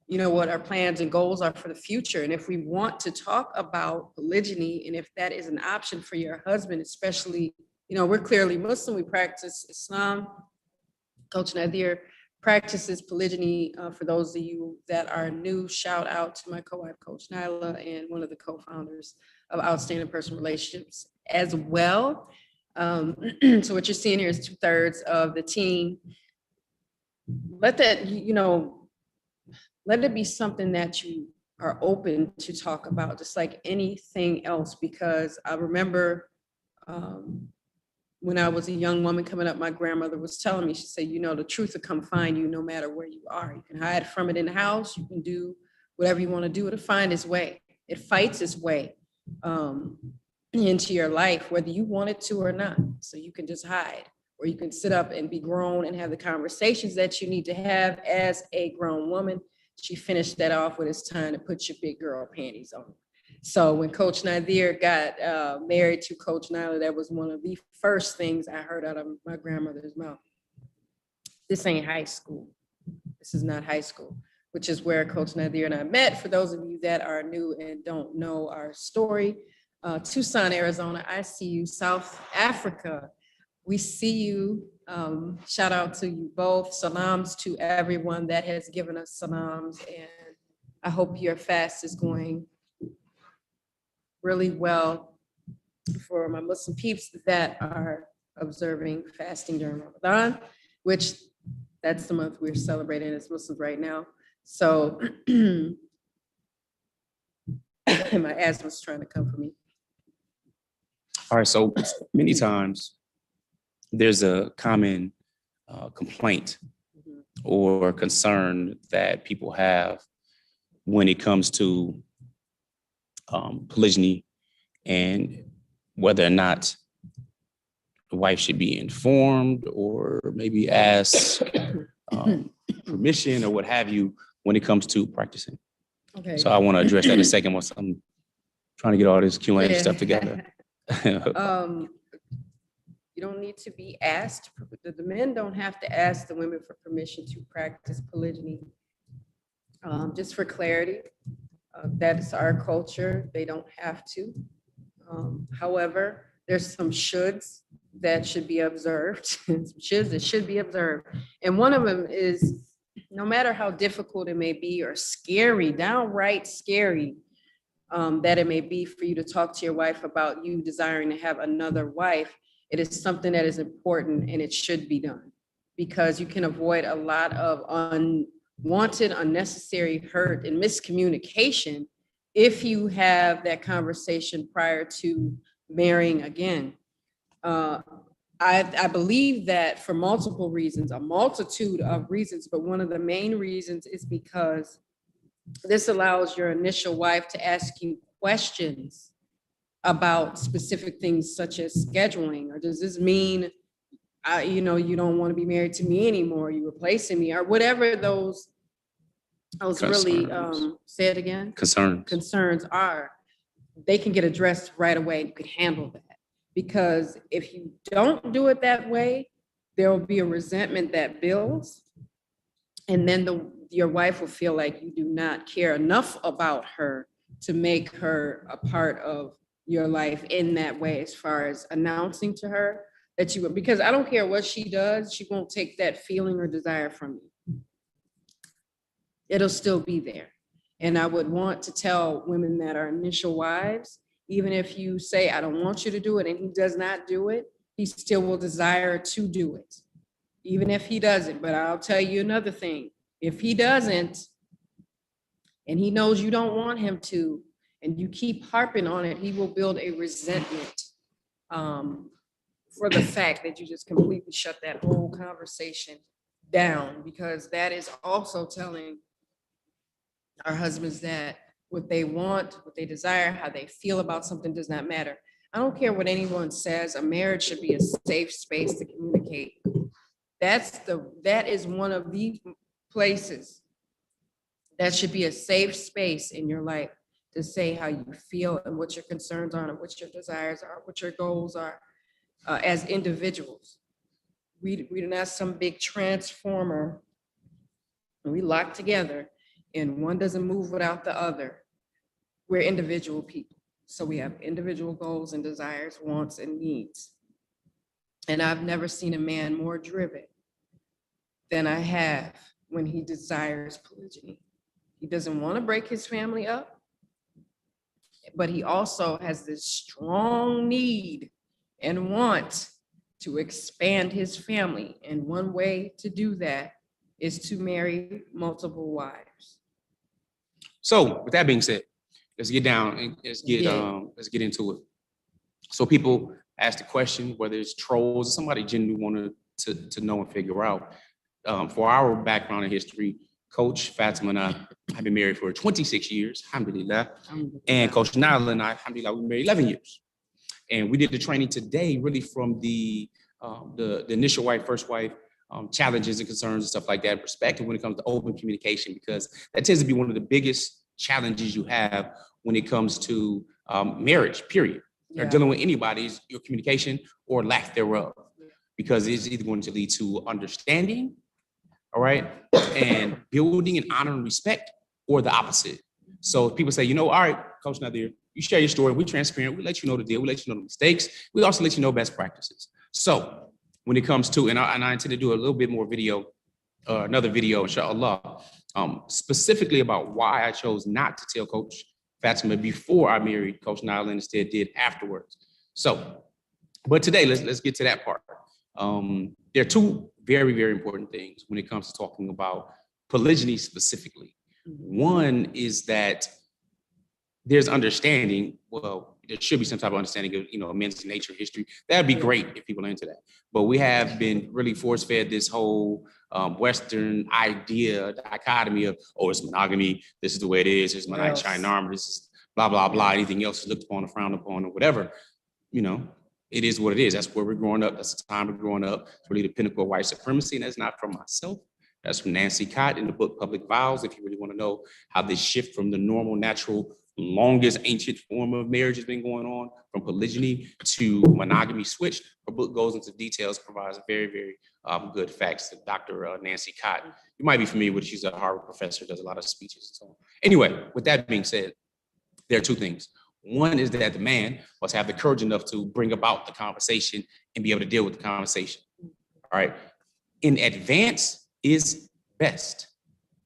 what our plans and goals are for the future. And if we want to talk about polygyny, and if that is an option for your husband, especially, we're clearly Muslim, we practice Islam. Coach Nazir practices polygyny. For those of you that are new, shout out to my co-wife, Coach Nyla, and one of the co-founders of Outstanding Personal Relationships as well. So what you're seeing here is 2/3 of the team. Let that, let it be something that you are open to talk about, just like anything else, because I remember when I was a young woman coming up, my grandmother was telling me, she said, the truth will come find you no matter where you are. You can hide from it in the house. You can do whatever you want to do. It'll find its way. It fights its way into your life, whether you want it to or not. So you can just hide, or you can sit up and be grown and have the conversations that you need to have as a grown woman. She finished that off with, it's time to put your big girl panties on. So when Coach Nazir got married to Coach Nyla, that was one of the first things I heard out of my grandmother's mouth. This ain't high school. This is not high school, which is where Coach Nazir and I met. For those of you that are new and don't know our story, Tucson, Arizona, I see you. South Africa, we see you. Shout out to you both. Salams to everyone that has given us salams. And I hope your fast is going really well for my Muslim peeps that are observing fasting during Ramadan, which that's the month we're celebrating as Muslims right now. So my asthma's trying to come for me. All right, so many times there's a common complaint or concern that people have when it comes to polygyny and whether or not the wife should be informed or maybe ask permission or what have you when it comes to practicing. Okay. So I want to address that in a second once I'm trying to get all this Q&A stuff together. You don't need to be asked. The men don't have to ask the women for permission to practice polygyny. Just for clarity, that's our culture. They don't have to. However, there's some shoulds that should be observed. Some shoulds that should be observed. And one of them is, no matter how difficult it may be or scary, downright scary, that it may be for you to talk to your wife about you desiring to have another wife, it is something that is important and it should be done, because you can avoid a lot of unwanted, unnecessary hurt and miscommunication if you have that conversation prior to marrying again. I believe that for multiple reasons, a multitude of reasons, but one of the main reasons is because this allows your initial wife to ask you questions about specific things such as scheduling, or does this mean, you don't want to be married to me anymore, you're replacing me, or whatever those really, say it again? Concerns are, they can get addressed right away. You can handle that. Because if you don't do it that way, there will be a resentment that builds. And then your wife will feel like you do not care enough about her to make her a part of your life in that way, as far as announcing to her that you, because I don't care what she does, she won't take that feeling or desire from you. It'll still be there. And I would want to tell women that are initial wives, even if you say, I don't want you to do it, and he does not do it, he still will desire to do it, even if he doesn't. But I'll tell you another thing. If he doesn't, and he knows you don't want him to, and you keep harping on it, he will build a resentment for the fact that you just completely shut that whole conversation down, because that is also telling our husbands that what they want, what they desire, how they feel about something does not matter. I don't care what anyone says, a marriage should be a safe space to communicate. That is one of the places that should be a safe space in your life to say how you feel and what your concerns are and what your desires are, what your goals are as individuals. We're not some big transformer, and we lock together and one doesn't move without the other. We're individual people. So we have individual goals and desires, wants and needs. And I've never seen a man more driven than I have when he desires polygyny. He doesn't want to break his family up, but he also has this strong need and want to expand his family. And one way to do that is to marry multiple wives. So with that being said, let's get down and let's get into it. So people ask the question, whether it's trolls or somebody genuinely wanted to know and figure out. For our background and history, Coach Fatimah and I have been married for 26 years, alhamdulillah. And Coach Nyla and I, alhamdulillah, we married 11 years. And we did the training today really from the initial wife, first wife, challenges and concerns and stuff like that perspective when it comes to open communication, because that tends to be one of the biggest challenges you have when it comes to marriage, period. Or dealing with anybody's your communication or lack thereof, because it's either going to lead to understanding, all right, and building and honor and respect, or the opposite. So people say, all right, Coach Nazir, you share your story, we're transparent, we let you know the deal, we let you know the mistakes, we also let you know best practices. So when it comes to, and I intend to do a little bit more video, another video, inshallah, specifically about why I chose not to tell Coach Fatimah before I married Coach Nyla and instead did afterwards. So, but today, let's get to that part. There are two very, very important things when it comes to talking about polygyny specifically. One is that there's understanding, well, there should be some type of understanding of, men's nature, history. That'd be great if people are into that. But we have been really force-fed this whole Western idea, dichotomy of, it's monogamy, this is the way it is, it's my shining armor, this is blah, blah, blah, anything else is looked upon or frowned upon or whatever. It is what it is. That's where we're growing up. That's the time we're growing up. It's really the pinnacle of white supremacy. And that's not from myself. That's from Nancy Cott in the book Public Vows. If you really want to know how this shift from the normal, natural, longest ancient form of marriage has been going on, from polygyny to monogamy switch, her book goes into details, provides very, very good facts. Dr. Nancy Cott, you might be familiar with, she's a Harvard professor, does a lot of speeches and so on. Anyway, with that being said, there are two things. One is that the man must have the courage enough to bring about the conversation and be able to deal with the conversation. All right. In advance is best.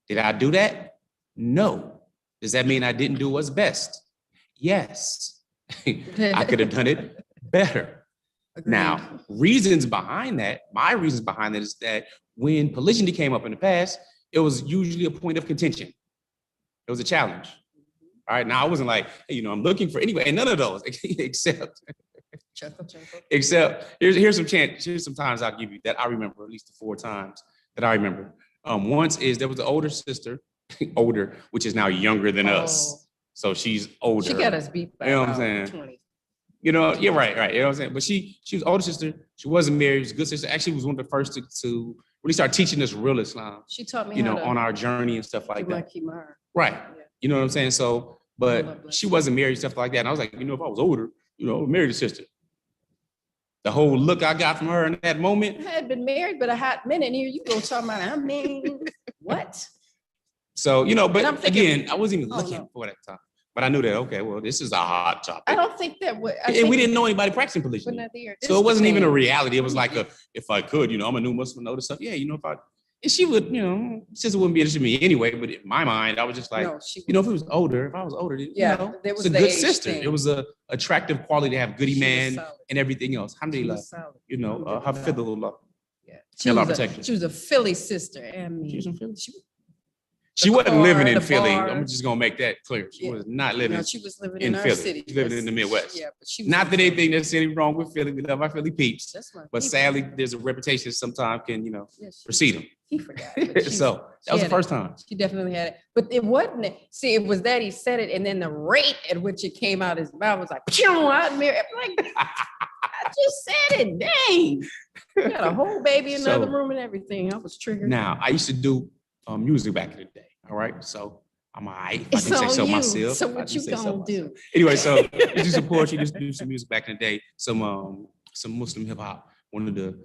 Did I do that? No. Does that mean I didn't do what's best? Yes. I could have done it better. Agreed. Now, reasons behind that, my reasons behind that is that when polygyny came up in the past, it was usually a point of contention. It was a challenge. All right. Now I wasn't like, hey, I'm looking for anyway, and none of those except here's some times I'll give you that I remember, at least the 4 times that I remember. Once is there was an older sister, which is now younger than us. So she's older. She got us beat by what I'm saying? 20. Yeah, right. You know what I'm saying? But she was older sister. She wasn't married. She was a good sister. Actually, was one of the first to really start teaching us real Islam. She taught me how to, on our journey and stuff like that. Right. Yeah. You know what I'm saying? So, but she wasn't married, stuff like that. And I was like, if I was older, married a sister. The whole look I got from her in that moment. I had been married, but a hot minute, and here you go talking about, what? So, but again, I wasn't even looking for that time. But I knew that, okay, well, this is a hot topic. I don't think that and we didn't know anybody practicing polygyny. So it wasn't even a reality. It was like if I could, I'm a new Muslim, know this stuff. Yeah, if I, and she would, sister wouldn't be interested in me anyway. But in my mind, I was just like, if I was older, there was a good sister. Thing. It was a attractive quality to have goody man and everything else. Alhamdulillah, hafidhullah. Yeah, she was a Philly sister. She was in Philly. She wasn't living in Philly. I'm just gonna make that clear. She was not living. No, she was living in our Philly. city. She living in the Midwest. Yeah, but she was not that anything necessarily wrong with Philly. We love our Philly peeps. But sadly, there's a reputation sometimes can precede them. He forgot. So that was the first time. She definitely had it, but it wasn't. See, it was that he said it, and then the rate at which it came out his mouth was like, I'm like, I just said it. Dang, you got a whole baby in another room and everything. I was triggered. Now I used to do music back in the day. All right, so I'm all right. If I didn't say so myself. So what you gonna do? Anyway, so just do some poetry, just do some music back in the day. Some Muslim hip hop. One of the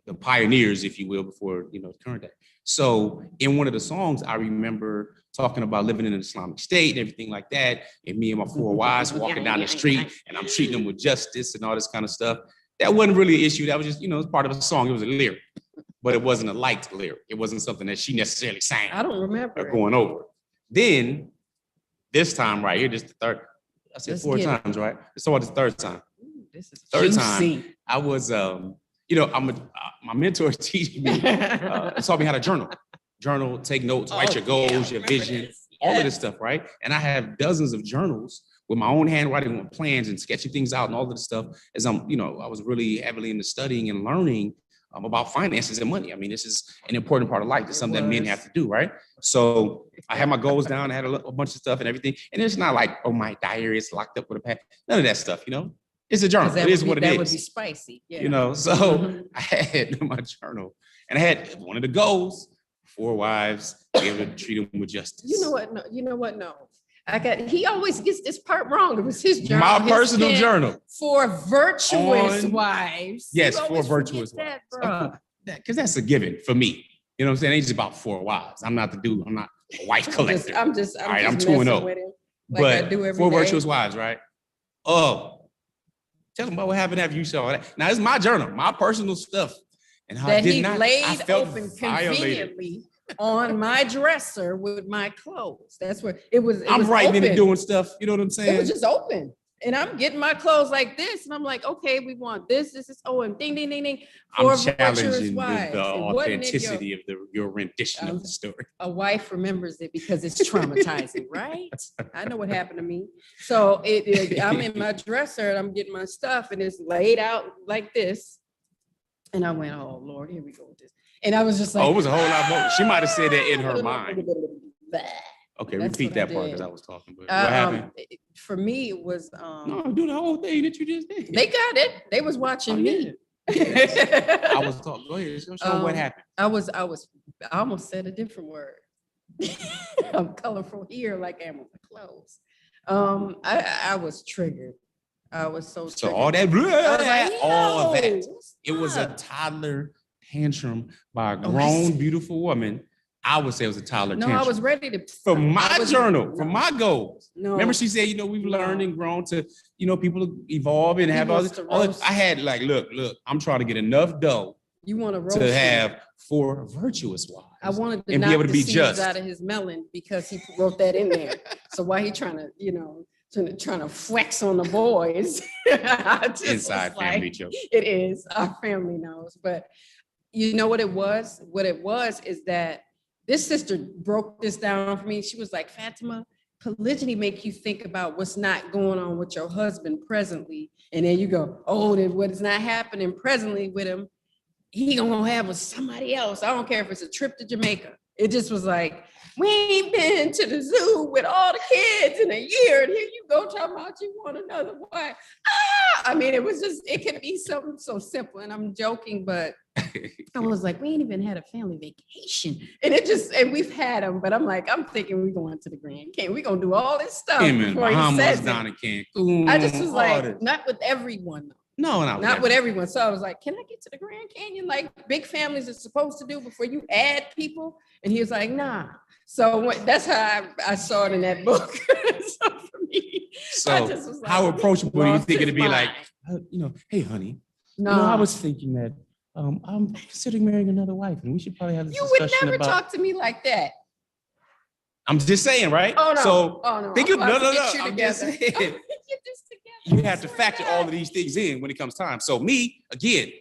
the pioneers, if you will, before, the current day. So in one of the songs, I remember talking about living in an Islamic state and everything like that. And me and my 4 wives walking down the street and I'm treating them with justice and all this kind of stuff. That wasn't really an issue. That was just, it's part of the song. It was a lyric, but it wasn't a liked lyric. It wasn't something that she necessarily sang. I don't remember. Or going over. Then this time right here, just the third, I said 4 times, right? So the third time. This is third juicy. time, I was, my mentor teaching me, taught me how to journal, take notes, write your goals, your vision, all of this stuff, right? And I have dozens of journals with my own handwriting, with plans and sketching things out and all of this stuff as I was really heavily into studying and learning about finances and money. I mean, this is an important part of life. It's something that men have to do, right? So I had my goals down. I had a bunch of stuff and everything. And it's not like, oh, my diary is locked up with a pad. None of that stuff, It's a journal. It is what it is. That would be spicy. Yeah. So I had my journal and I had one of the goals, 4 wives, be able to treat them with justice. You know what? No. He always gets this part wrong. It was his journal. My personal journal. For virtuous wives. Yes, for virtuous wives. Because that's a given for me. You know what I'm saying? It ain't just about 4 wives. I'm not a wife collector. I'm 2-0. With him, but I do every 4 virtuous wives, right? Oh, tell them about what happened after you saw that. Now, it's my journal, my personal stuff. And how that I did he not, laid I felt open violated. Conveniently on my dresser with my clothes. That's where it was. I'm writing open. and doing stuff. You know what I'm saying? It was just open. And I'm getting my clothes like this. And I'm like, okay, we want this. This is, and ding, ding, ding, ding. I'm challenging the authenticity of your rendition of the story. A wife remembers it because it's traumatizing, right? I know what happened to me. So I'm in my dresser and I'm getting my stuff and it's laid out like this. And I went, oh, Lord, here we go with this. And I was just like, it was a whole lot more. She might have said that in her mind. Okay, repeat that part because I was talking. But what happened? For me, it was. No, do the whole thing that you just did. They got it. They was watching me. I was talking. Go ahead. Show what happened. I almost said a different word. I'm colorful here, like I am with the clothes. I was triggered. I was so triggered. So all that, all of that. It was a toddler tantrum by a grown, beautiful woman. I would say it was a toddler tantrum. No, I was ready to. From my journal, from my goals. No. Remember she said, we've learned and grown to, people evolve and have all this. I had like, look, I'm trying to get enough dough. You want to have 4 virtuous wives. I wanted to and knock be able to the be seeds just out of his melon because he wrote that in there. So why he trying to, trying to flex on the boys? Inside family joke. It is. Our family knows. But you know what it was? What it was is that this sister broke this down for me. She was like, Fatimah, polygyny make you think about what's not going on with your husband presently. And then you go, then what is not happening presently with him, he gonna have with somebody else. I don't care if it's a trip to Jamaica. It just was like, we ain't been to the zoo with all the kids in a year. And here you go talking about you want another wife. I mean, it could be something so simple. And I'm joking, but I was like, we ain't even had a family vacation. And we've had them, but I'm thinking we going to the Grand Canyon. We gonna do all this stuff. Before he says down in Cancun. I just was like, not with everyone though. No, not with everyone. So I was like, can I get to the Grand Canyon like big families are supposed to do before you add people? And he was like, nah. So that's how I saw it in that book. So for me, I just was like, how approachable do you think it'd be like, hey, honey, no, I was thinking that I'm considering marrying another wife and we should probably have this discussion. You would never talk to me like that. I'm just saying, right? Oh, no. So think of, no. I'm just saying. Get this together. You have to factor all of these things in when it comes time. So me, again,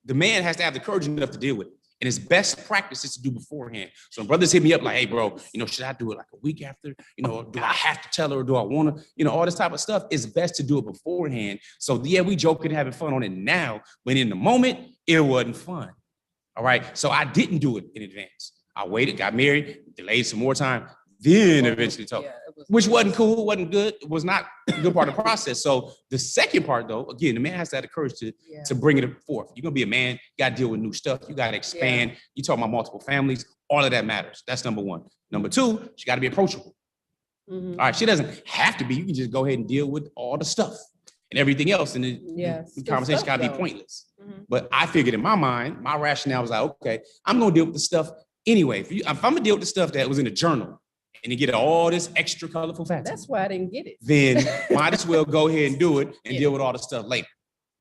the man has to have the courage enough to deal with it. And his best practice is to do beforehand. So brothers hit me up like, hey, bro, should I do it like a week after? Do I have to tell her or do I want to? All this type of stuff. It's best to do it beforehand. So yeah, we joking, having fun on it now, but in the moment, it wasn't fun. All right. So I didn't do it in advance. I waited, got married, delayed some more time, then eventually talked. Which wasn't cool, wasn't good. It was not a good part of the process. So the second part, though, again, the man has to have the courage to bring it forth. You're going to be a man. You got to deal with new stuff. You got to expand. You talk about multiple families. All of that matters. That's number one. Number two, she got to be approachable. Mm-hmm. All right. She doesn't have to be. You can just go ahead and deal with all the stuff. and everything else, and Yes, the good conversation stuff, gotta be though. pointless. Mhm. But I figured in my mind, my rationale was like, okay, I'm gonna deal with the stuff anyway. If I'm gonna deal with the stuff that was in the journal and you get all this extra colorful facts, That's why I didn't get it. then might as well go ahead and do it and Yeah. deal with all the stuff later.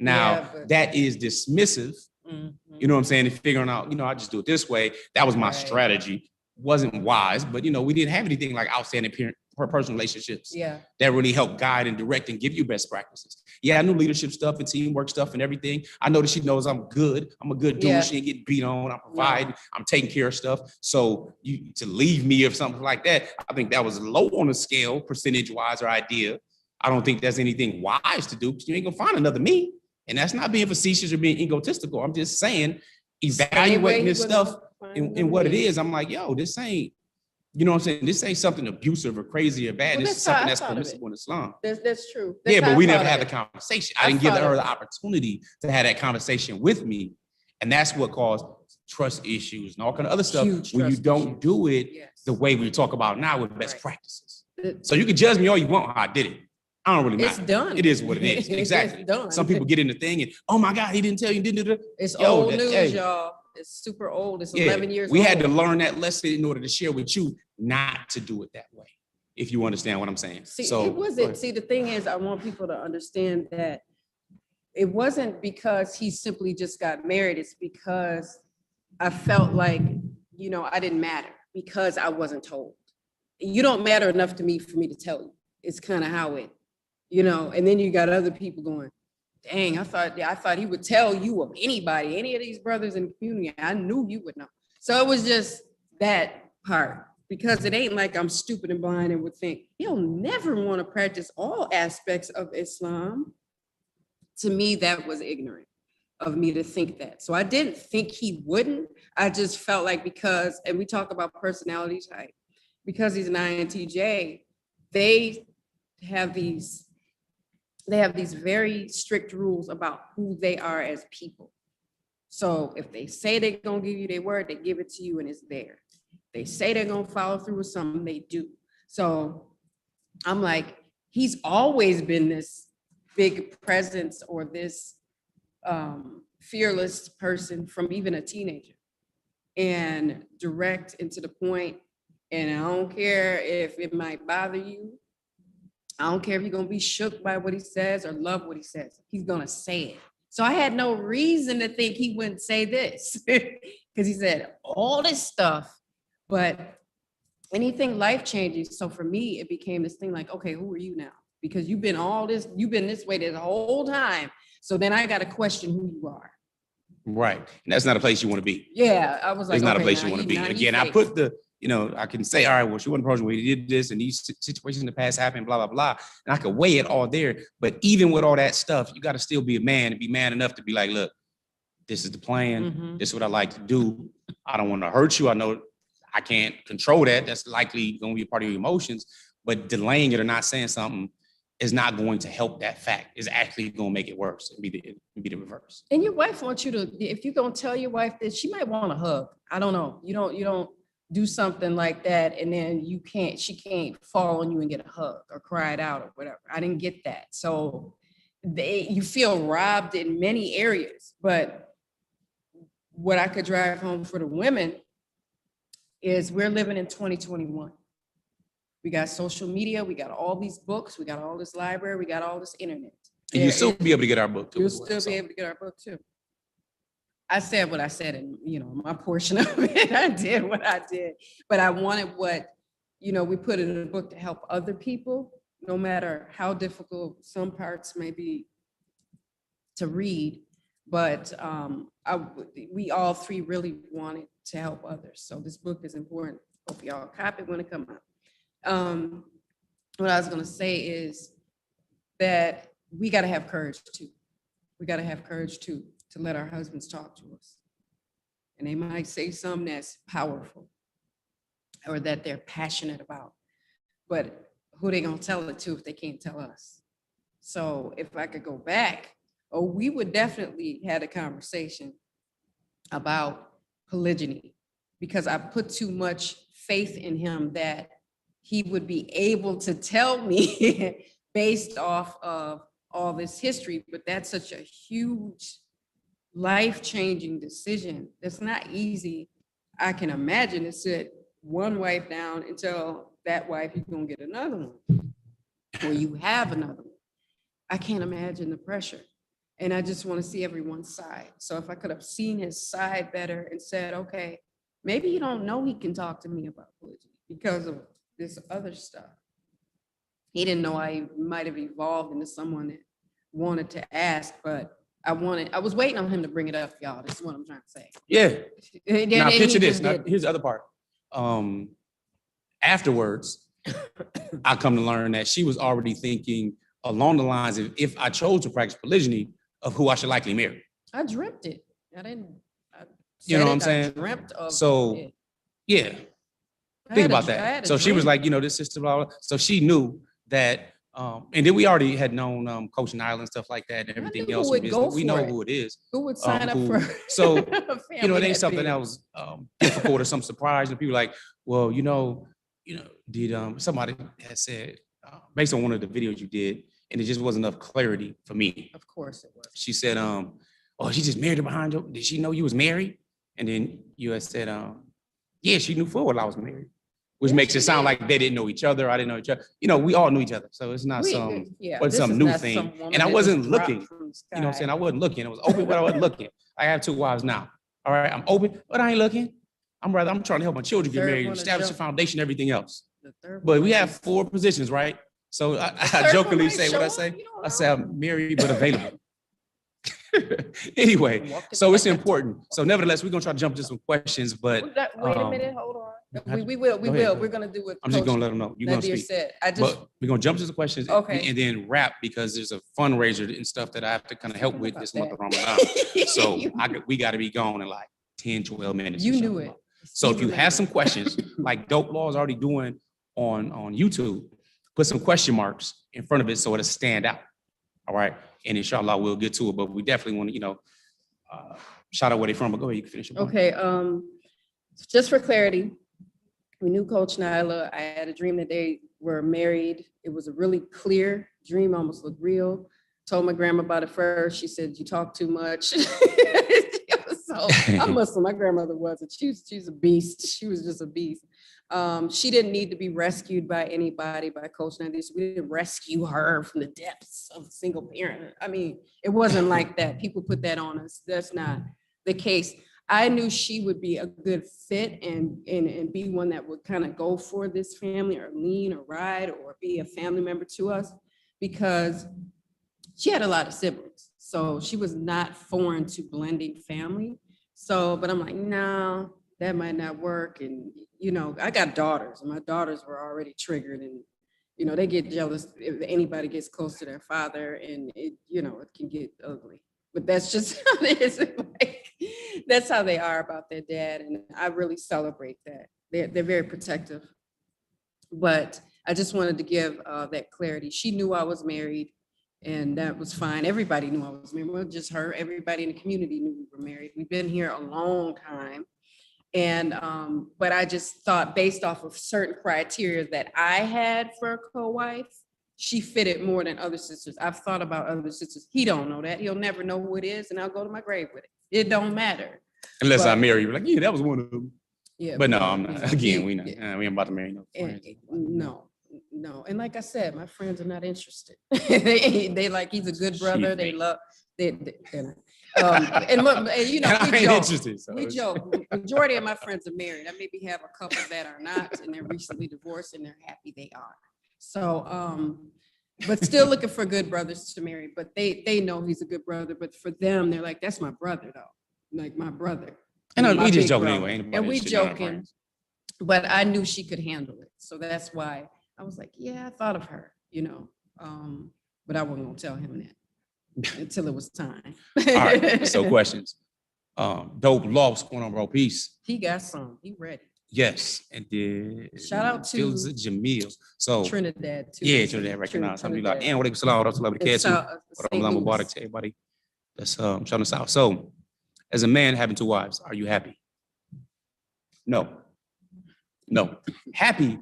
Now, Yeah, but- that is dismissive. Mhm. You know what I'm saying? And figuring out, I just do it this way. That was my Right. strategy. Wasn't wise, but we didn't have anything like outstanding personal relationships Yeah. that really help guide and direct and give you best practices. Yeah, I knew leadership stuff and teamwork stuff and everything. I know that she knows I'm good. I'm a good dude. Yeah. She ain't getting beat on. I'm providing. I'm taking care of stuff. So to leave me or something like that, I think that was low on the scale, percentage-wise or idea. I don't think that's anything wise to do because you ain't gonna find another me. And that's not being facetious or being egotistical. I'm just saying, evaluating this stuff and what it is. I'm like, yo, this ain't, you know what I'm saying? This ain't something abusive or crazy or bad. Well, this is that's how something I that's thought of permissible in Islam. That's true. That's Yeah, how but I we thought never of had the it. conversation. I I didn't give thought her of the it. opportunity to have that conversation with me. And that's what caused trust issues and all kind of other stuff Huge when you trust don't issues. do it Yes. the way we talk about now with best Right. practices. It- So you can judge me all you want how I did it. I don't really matter. It's done. It is what it is. It's Exactly. done. Some people get in the thing and, oh my God, he didn't tell you, didn't do that. It's Yo, old that- news, hey. y'all. It's super old. It's Yeah, 11 years we old. had to learn that lesson in order to share with you not to do it that way, if you understand what I'm saying. See, So it go wasn't, ahead. see, the thing is, I want people to understand that it wasn't because he simply just got married. It's because I felt like, I didn't matter because I wasn't told. You don't matter enough to me for me to tell you. It's kind of how it, and then you got other people going, dang, I thought he would tell you of anybody, any of these brothers in the community. I knew you would know. So it was just that part, because it ain't like I'm stupid and blind and would think he'll never want to practice all aspects of Islam. To me, that was ignorant of me to think that. So I didn't think he wouldn't. I just felt like because, and we talk about personality type, because he's an INTJ, they have these very strict rules about who they are as people. So if they say they're gonna give you their word, they give it to you and it's there. They say they're gonna follow through with something, they do. So I'm like, he's always been this big presence or this fearless person from even a teenager, and direct and to the point. And I don't care if it might bother you. I don't care if you're gonna be shook by what he says or love what he says. He's gonna say it. So I had no reason to think he wouldn't say this because he said all this stuff, but anything life-changing. So for me, it became this thing like, okay, who are you now? Because you've been this way this whole time. So then I got to question who you are. Right. And that's not a place you want to be. Yeah, I was like, It's not a okay, place now you want to be. now Again, I put I can say, all right, well, she wasn't a person where he did this and these situations in the past happened, blah, blah, blah. And I could weigh it all there. But even with all that stuff, you got to still be a man and be man enough to be like, look, this is the plan. Mhm. This is what I like to do. I don't want to hurt you. I know I can't control that. That's likely going to be a part of your emotions. But delaying it or not saying something is not going to help that fact. It's actually going to make it worse and be the reverse. And your wife wants you to, if you're gonna tell your wife that, she might want a hug. I don't know. You don't do something like that and then she can't fall on you and get a hug or cry it out or whatever. I didn't get that. So you feel robbed in many areas. But what I could drive home for the women is we're living in 2021. We got social media, we got all these books, we got all this library, we got all this internet. And you'll still be able to get our book too. You'll as well, still so. be able to get our book too. I said what I said in, my portion of it. I did what I did, but I wanted what, we put in the book to help other people, no matter how difficult some parts may be to read. But we all three really wanted to help others. So this book is important. Hope y'all copy it when it comes out. What I was gonna say is that we gotta have courage too. We gotta have courage too, to let our husbands talk to us. And they might say something that's powerful or that they're passionate about, but who they gonna tell it to if they can't tell us? So if I could go back, we would definitely had a conversation about polygyny, because I put too much faith in him that he would be able to tell me based off of all this history, but that's such a huge life-changing decision. That's not easy. I can imagine to sit one wife down and tell that wife you're gonna get another one, or you have another one. I can't imagine the pressure. And I just want to see everyone's side. So if I could have seen his side better and said, okay, maybe you don't know he can talk to me about polygyny because of this other stuff. He didn't know I might have evolved into someone that wanted to ask, but I was waiting on him to bring it up, y'all. This is what I'm trying to say. Yeah. Now picture this. Now, Now, here's the other part. Afterwards, I come to learn that she was already thinking along the lines of, if I chose to practice polygyny, of who I should likely marry. I dreamt it. I didn't. You know what I'm saying? I dreamt of So, it. yeah. Think about that. So she was like, this sister, blah, blah. So she knew that, and then we already had known Coach Nyla and stuff like that and everything else. We know who it is. Who would sign up for? So, it ain't something that was difficult or some surprise. And people like, well, did somebody had said, based on one of the videos you did, and it just wasn't enough clarity for me. Of course it was. She said, oh, she just married her behind you. Did she know you was married? And then you had said, yeah, she knew full well I was married, which makes it sound like they didn't know each other. I didn't know each other. We all knew each other. So it's not some new thing. And I wasn't looking, what I'm saying? I wasn't looking. It was open, but I wasn't looking. I have 2 wives now. All right, I'm open, but I ain't looking. I'm trying to help my children get married, establish a foundation, everything else. But we have 4 positions, right? So I jokingly say what I say. I say I'm married but available. Anyway, so it's important. So nevertheless, we're gonna try to jump to some questions, but wait a minute, hold on. We will. We're gonna do what I'm just gonna let them know. You're gonna speak. But we're gonna jump to the questions, and then wrap, because there's a fundraiser and stuff that I have to kind of help with this month of Ramadan. So we got to be gone in like 10, 12 minutes. You knew it. So if you have some questions, like Dope Law is already doing on YouTube, put some question marks in front of it so it'll stand out. All right. And inshallah, we'll get to it. But we definitely want to, shout out where they're from. But go ahead, you can finish your point. Okay. Just for clarity, we knew Coach Nyla. I had a dream that they were married. It was a really clear dream, almost looked real. Told my grandma about it first. She said, you talk too much. So I'm Muslim. My grandmother wasn't. She's a beast. She was just a beast. She didn't need to be rescued by anybody, by Coach Nazir. We didn't rescue her from the depths of single parent. I mean, it wasn't like that. People put that on us. That's not the case. I knew she would be a good fit and be one that would kind of go for this family or lean or ride or be a family member to us, because she had a lot of siblings. So she was not foreign to blending family. So, but I'm like, no, that might not work. And, I got daughters, and my daughters were already triggered, and, they get jealous if anybody gets close to their father, and it can get ugly. But that's just how it is. Like, that's how they are about their dad. And I really celebrate that. They're very protective. But I just wanted to give that clarity. She knew I was married, and that was fine. Everybody knew I was married. Well, just her. Everybody in the community knew we were married. We've been here a long time. And, but I just thought, based off of certain criteria that I had for a co-wife, she fitted more than other sisters. I've thought about other sisters. He don't know that. He'll never know who it is, and I'll go to my grave with it. It don't matter. Unless I marry you, like, yeah, that was one of them. Yeah. But no, I'm not. Again, we ain't about to marry no friends. No. And like I said, my friends are not interested. they like, he's a good brother. They love, we joke. Majority of my friends are married. I maybe have a couple that are not, and they're recently divorced, and they're happy they are. So, but still looking for good brothers to marry. But they know he's a good brother. But for them, they're like, that's my brother, though. Like my brother. And we just joking anyway. And we joking. But I knew she could handle it. So that's why I was like, yeah, I thought of her, but I wasn't gonna tell him that until it was time. All right, so questions. Dope Law, what's going on, bro? Peace. He got some, he ready. Yes, and then shout out to Jamil. So Trinidad too. Yeah, Trinidad recognized. Alhamdulillah. And what salam, what Mubarak to everybody that's showing us out. So as a man having 2 wives, are you happy? No. Happy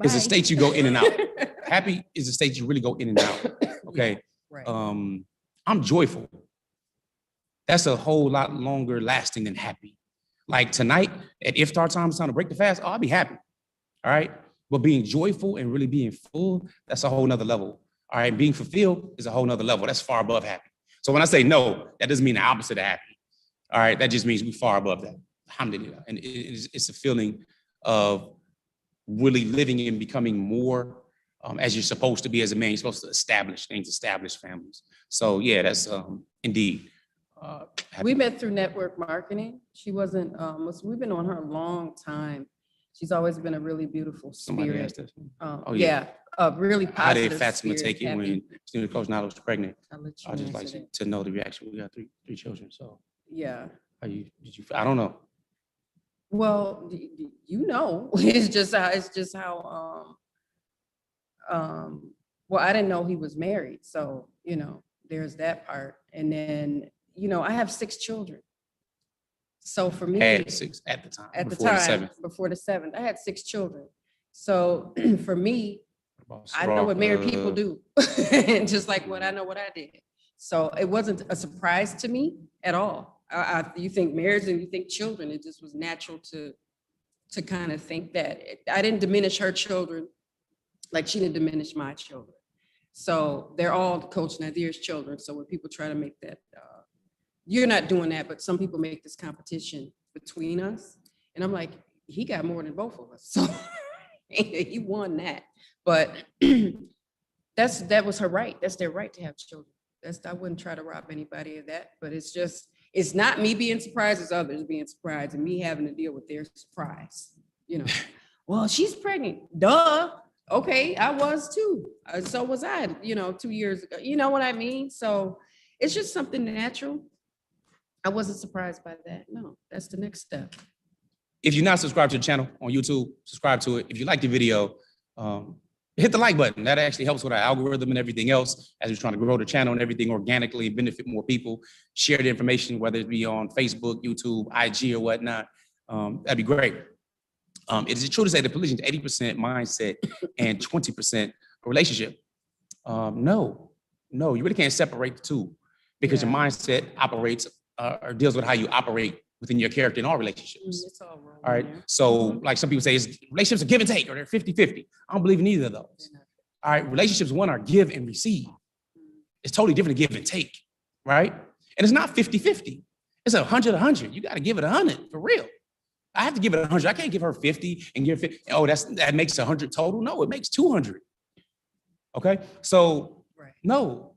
is a state you go in and out. Happy is a state you really go in and out. Okay. Right. I'm joyful. That's a whole lot longer lasting than happy. Like tonight at iftar time, it's time to break the fast. Oh, I'll be happy. All right. But being joyful and really being full, that's a whole nother level. All right. Being fulfilled is a whole nother level. That's far above happy. So when I say no, that doesn't mean the opposite of happy. All right. That just means we're far above that. Alhamdulillah. And it's a feeling of really living and becoming more as you're supposed to be as a man. You're supposed to establish things, establish families. So yeah, that's indeed. We met through network marketing. She wasn't, we've been on her a long time. She's always been a really beautiful Somebody spirit. asked this. Yeah, a really How did positive Fatima spirit. take it when she knew Coach Nyla was pregnant? I'll let you I just like answer that. to know the reaction. We got three children. So Yeah. did you? I don't know. Well, you know, it's just how, well, I didn't know he was married. So, you know, there's that part. And then, you know, I have 6 children. So for me, Had 6 at the time. at the before time, 7th. before the 7th, I had 6 children. So for me, I know what married people do, and just like what I know what I did. So it wasn't a surprise to me at all. You think marriage and you think children, it just was natural to kind of think that. I didn't diminish her children like she didn't diminish my children. So they're all Coach Nazir's children. So when people try to make that, you're not doing that, but some people make this competition between us. And I'm like, he got more than both of us. So he won that. But that was her right. That's their right to have children. I wouldn't try to rob anybody of that. But it's not me being surprised, it's others being surprised and me having to deal with their surprise. You know, well, she's pregnant. Duh. Okay, I was too. So was I, 2 years ago. You know what I mean? So it's just something natural. I wasn't surprised by that. No, that's the next step. If you're not subscribed to the channel on YouTube, subscribe to it. If you like the video, hit the like button. That actually helps with our algorithm and everything else as we're trying to grow the channel and everything organically and benefit more people. Share the information, whether it be on Facebook, YouTube, IG, or whatnot. That'd be great. Is it true to say that polygamy is 80% mindset and 20% relationship? No, you really can't separate the two because your mindset operates or deals with how you operate within your character in all relationships. It's all wrong. All right. So like some people say, relationships are give and take or they're 50-50. I don't believe in either of those. All right. Relationships, one, are give and receive. It's totally different to give and take. Right. And it's not 50-50. It's 100-100. You got to give it 100 for real. I have to give it 100. I can't give her 50 and give 50. Oh, that makes 100 total. No, it makes 200. Okay. So no,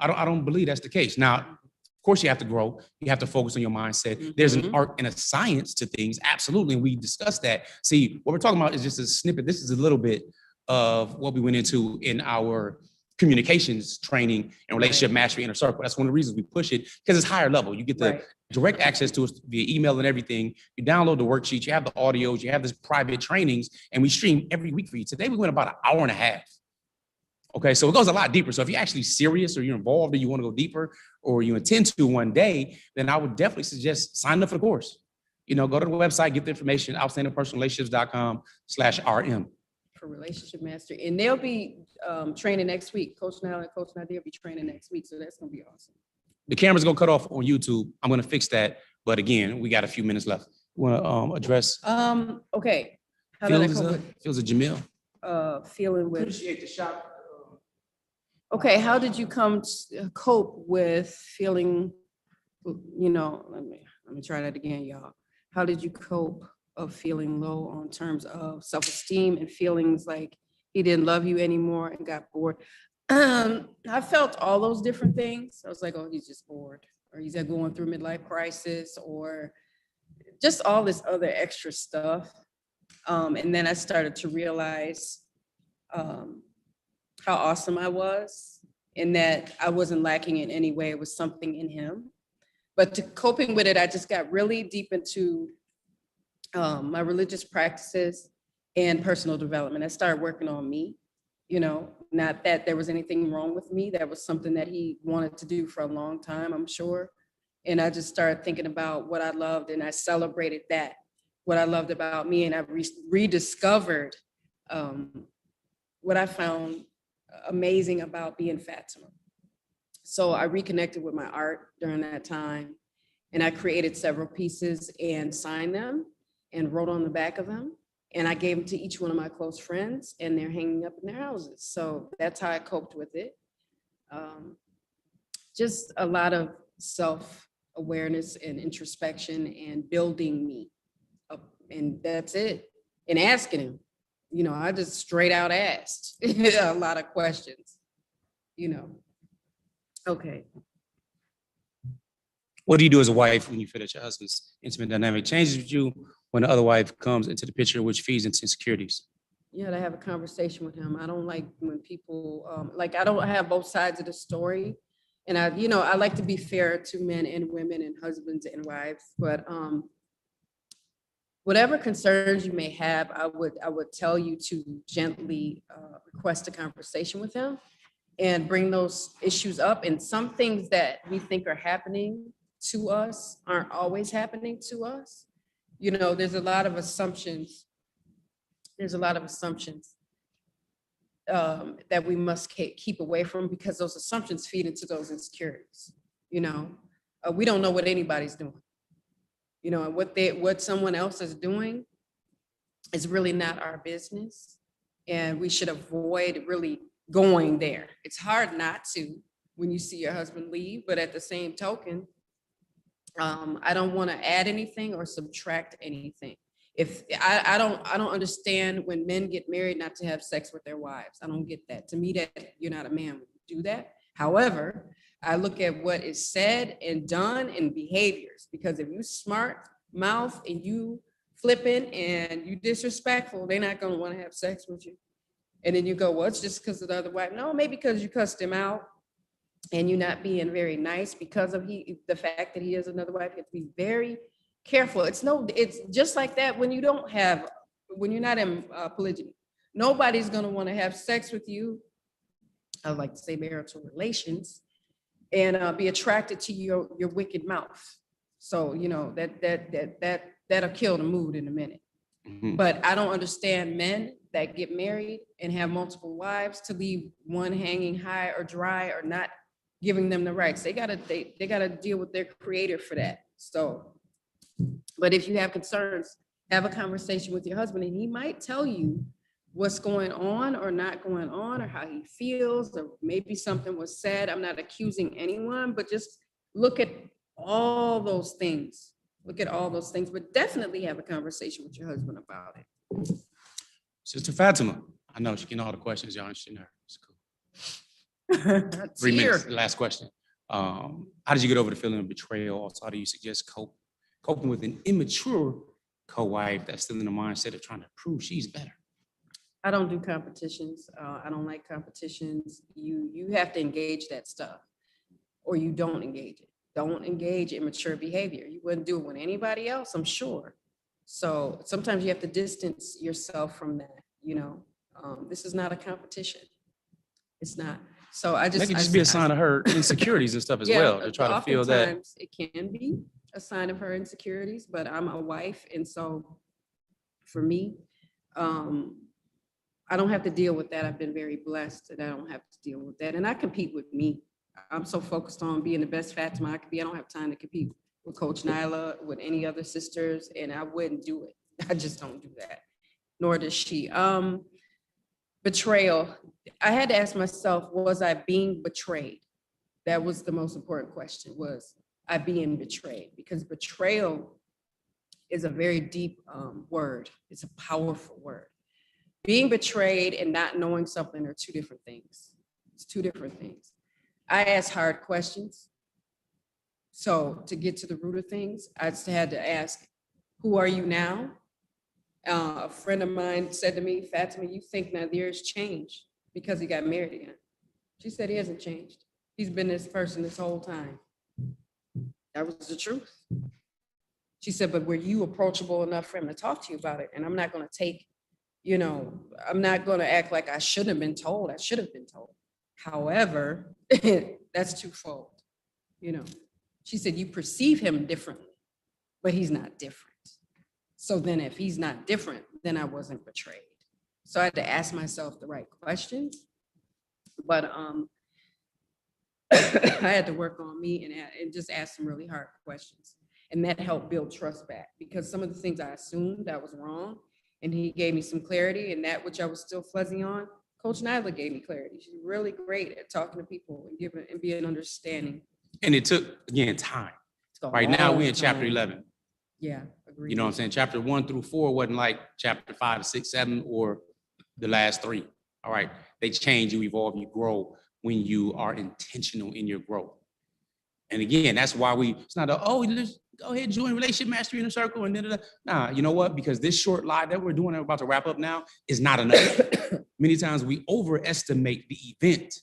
I don't believe that's the case. Now, of course, you have to grow. You have to focus on your mindset. Mm-hmm. There's an art and a science to things. Absolutely. And we discussed that. See, what we're talking about is just a snippet. This is a little bit of what we went into in our communications training and relationship mastery inner circle. That's one of the reasons we push it because it's higher level. You get the direct access to us via email and everything. You download the worksheets, you have the audios, you have this private trainings, and we stream every week for you. Today, we went about an hour and a half. Okay, so it goes a lot deeper. So if you're actually serious or you're involved or you want to go deeper or you intend to one day, then I would definitely suggest signing up for the course. Go to the website, get the information, outstandingpersonalrelationships.com/RM. For Relationship Master. And they'll be training next week. Coach Nyla and Coach Nazir will be training next week. So that's going to be awesome. The camera's going to cut off on YouTube. I'm going to fix that. But again, we got a few minutes left. You want to address? Okay. How did I feels of Jamil? Feeling with. Appreciate the shot. Okay, how did you cope with feeling, let me try that again, y'all. How did you cope of feeling low on terms of self-esteem and feelings like he didn't love you anymore and got bored? I felt all those different things. I was like, oh, he's just bored, or he's going through midlife crisis, or just all this other extra stuff. And then I started to realize how awesome I was, and that I wasn't lacking in any way. It was something in him. But to coping with it, I just got really deep into my religious practices and personal development. I started working on me, not that there was anything wrong with me. That was something that he wanted to do for a long time, I'm sure. And I just started thinking about what I loved, and I celebrated that, what I loved about me. And I rediscovered what I found amazing about being Fatimah. So I reconnected with my art during that time, and I created several pieces and signed them and wrote on the back of them. And I gave them to each one of my close friends, and they're hanging up in their houses. So that's how I coped with it. Just a lot of self-awareness and introspection and building me up. And that's it. And asking him, I just straight out asked a lot of questions, Okay. What do you do as a wife when you feel that your husband's intimate dynamic changes with you when the other wife comes into the picture, which feeds into insecurities? Yeah, to have a conversation with him. I don't like when people, I don't have both sides of the story. And I like to be fair to men and women and husbands and wives, but whatever concerns you may have, I would tell you to gently request a conversation with him and bring those issues up. And some things that we think are happening to us aren't always happening to us. There's a lot of assumptions. That we must keep away from, because those assumptions feed into those insecurities. We don't know what anybody's doing. And what someone else is doing is really not our business. And we should avoid really going there. It's hard not to when you see your husband leave, but at the same token, I don't want to add anything or subtract anything. If I don't understand when men get married not to have sex with their wives. I don't get that. To me, that you're not a man when you do that. However, I look at what is said and done and behaviors, because if you smart mouth and you flipping and you disrespectful, they're not going to want to have sex with you. And then you go, well, it's just because of the other wife. No, maybe because you cussed him out and you're not being very nice because of the fact that he has another wife. You have to be very careful. It's just like that when you're not in polygyny. Nobody's going to want to have sex with you. I like to say marital relations, and be attracted to your wicked mouth. So, that'll kill the mood in a minute. Mhm. But I don't understand men that get married and have multiple wives to leave one hanging high or dry or not giving them the rights. They gotta deal with their creator for that. So, but if you have concerns, have a conversation with your husband, and he might tell you what's going on or not going on, or how he feels, or maybe something was said. I'm not accusing anyone, but just look at all those things. But definitely have a conversation with your husband about it. Sister Fatimah, I know she getting all the questions. Y'all interested in her. It's cool. 3 minutes, last question. How did you get over the feeling of betrayal? Also, how do you suggest coping with an immature co-wife that's still in the mindset of trying to prove she's better? I don't do competitions. I don't like competitions. You have to engage that stuff, or you don't engage it. Don't engage immature behavior. You wouldn't do it with anybody else, I'm sure. So sometimes you have to distance yourself from that. This is not a competition. It's not. So That could just be a sign of her insecurities and stuff as well, to try to feel that. Oftentimes it can be a sign of her insecurities, but I'm a wife, and so for me, I don't have to deal with that. I've been very blessed that I don't have to deal with that. And I compete with me. I'm so focused on being the best Fatimah I could be. I don't have time to compete with Coach Nyla, with any other sisters, and I wouldn't do it. I just don't do that, nor does she. Betrayal. I had to ask myself, was I being betrayed? That was the most important question, was I being betrayed? Because betrayal is a very deep word. It's a powerful word. Being betrayed and not knowing something are two different things. It's two different things. I ask hard questions. So to get to the root of things, I just had to ask, who are you now? A friend of mine said to me, Fatimah, you think Nazir's changed because he got married again? She said he hasn't changed. He's been this person this whole time. That was the truth. She said, but were you approachable enough for him to talk to you about it? And I'm not going to take, I'm not going to act like I should have been told. I should have been told. However, that's twofold. She said, you perceive him differently, but he's not different. So then if he's not different, then I wasn't betrayed. So I had to ask myself the right questions. But I had to work on me and just ask some really hard questions. And that helped build trust back, because some of the things I assumed that was wrong, and he gave me some clarity, and that which I was still fuzzy on, Coach Nyla gave me clarity. She's really great at talking to people and giving and being understanding. And it took, again, time. It's a Right now, we're in long chapter time. 11. Yeah, agreed. You know what I'm saying? Chapter 1 through 4 wasn't like chapter 5, 6, 7, or the last 3. All right. They change, you evolve, you grow when you are intentional in your growth. And again, that's why it's not let's go ahead and join Relationship Mastery in a circle and da. Nah, you know what? Because this short live that we're doing, that we're about to wrap up now, is not enough. Many times we overestimate the event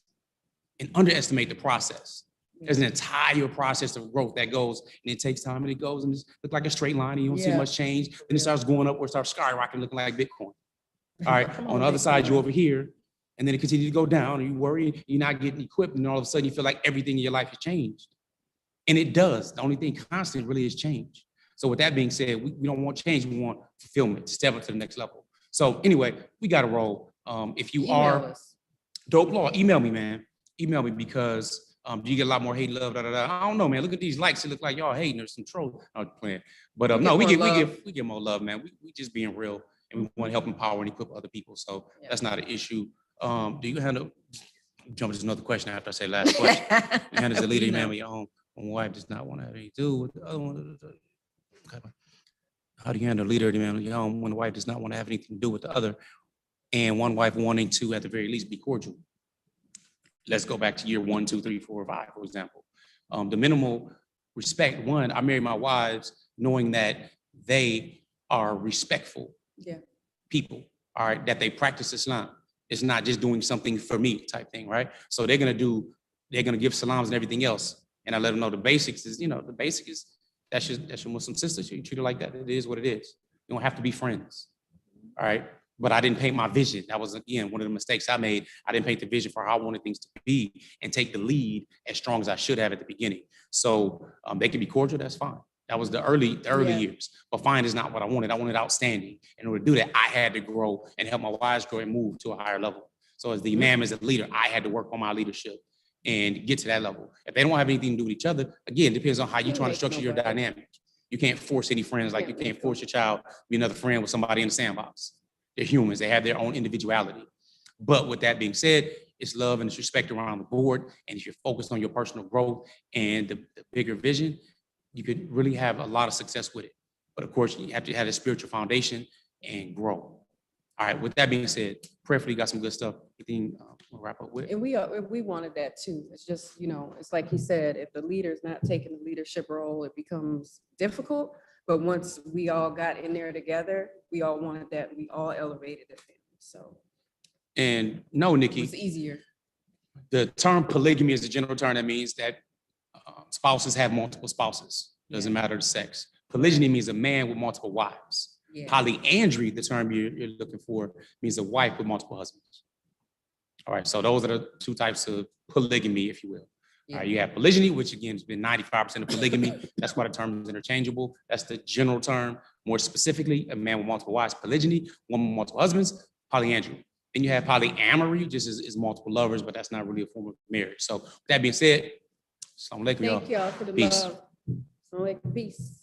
and underestimate the process. There's an entire process of growth that goes, and it takes time, and it goes, and it looks like a straight line, and you don't see much change. Then it starts going up, or it starts skyrocketing, looking like Bitcoin. All right, on the other side, you're over here, and then it continues to go down, and you worry, you're not getting equipped, and all of a sudden you feel like everything in your life has changed. And it does. The only thing constant really is change. So with that being said, we don't want change, we want fulfillment, to step up to the next level. So anyway, we got to roll. If you are dope law, email me, man. Email me, because do you get a lot more hate, love, da, da, da? I don't know, man. Look at these likes. It look like y'all hating or some troll. I'm playing. But no, we get more love, man. We just being real, and we want to help empower and equip other people. So that's not an issue. Do you handle, jump to another question after I say last question. You handle as a leader, man, with your own wife does not want to have anything to do with the other one. How do you handle a leader, man, with your own when the wife does not want to have anything to do with the other, and one wife wanting to, at the very least, be cordial? Let's go back to year 1, 2, 3, 4, 5, for example. The minimal respect. One, I married my wives knowing that they are respectful people, all right, that they practice Islam. It's not just doing something for me type thing, right? So they're gonna give salams and everything else. And I let them know the basics is, the basic is, that's your Muslim sister. So you treat her like that. It is what it is. You don't have to be friends, all right? But I didn't paint my vision. That was, again, one of the mistakes I made. I didn't paint the vision for how I wanted things to be and take the lead as strong as I should have at the beginning. So they can be cordial, that's fine. That was the early years. But fine is not what I wanted. I wanted outstanding. In order to do that, I had to grow and help my wives grow and move to a higher level. So as the imam, as a leader, I had to work on my leadership and get to that level. If they don't have anything to do with each other, again, it depends on how you're trying to structure your dynamic. You can't force any friends, like you can't force your child to be another friend with somebody in the sandbox. They're humans. They have their own individuality. But with that being said, it's love and it's respect around the board. And if you're focused on your personal growth and the bigger vision, you could really have a lot of success with it. But of course, you have to have a spiritual foundation and grow. All right, with that being said, prayerfully got some good stuff. Anything we'll wrap up with? And we wanted that too. It's just, it's like he said, if the leader's not taking the leadership role, it becomes difficult. But once we all got in there together, we all wanted that. We all elevated the family. So. And no, Nikki. It's easier. The term polygamy is a general term that means that spouses have multiple spouses. Doesn't matter the sex. Polygyny means a man with multiple wives. Polyandry, the term you're looking for, means a wife with multiple husbands. All right, so those are the 2 types of polygamy, if you will. All right, you have polygyny, which again has been 95% of polygamy. That's why the term is interchangeable. That's the general term. More specifically, a man with multiple wives. Polygyny, woman with multiple husbands. Polyandry. Then you have polyamory, just is multiple lovers, but that's not really a form of marriage. So with that being said, assalamu alaikum, y'all. Thank y'all for the Peace. love. Assalamu alaikum. Peace.